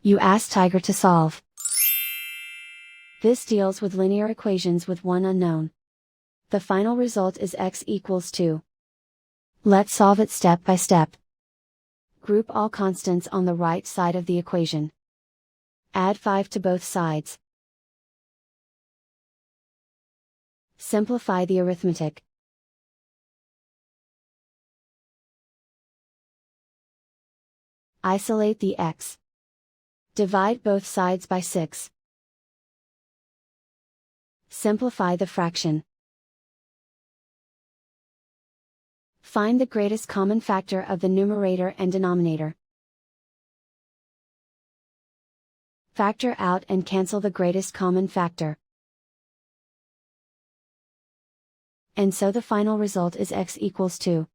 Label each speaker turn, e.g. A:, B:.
A: You ask Tiger to solve. This deals with linear equations with one unknown. The final result is x equals 2. Let's solve it step by step. Group all constants on the right side of the equation. Add 5 to both sides. Simplify the arithmetic. Isolate the x. Divide both sides by 6. Simplify the fraction. Find the greatest common factor of the numerator and denominator. Factor out and cancel the greatest common factor. And so the final result is x equals 2.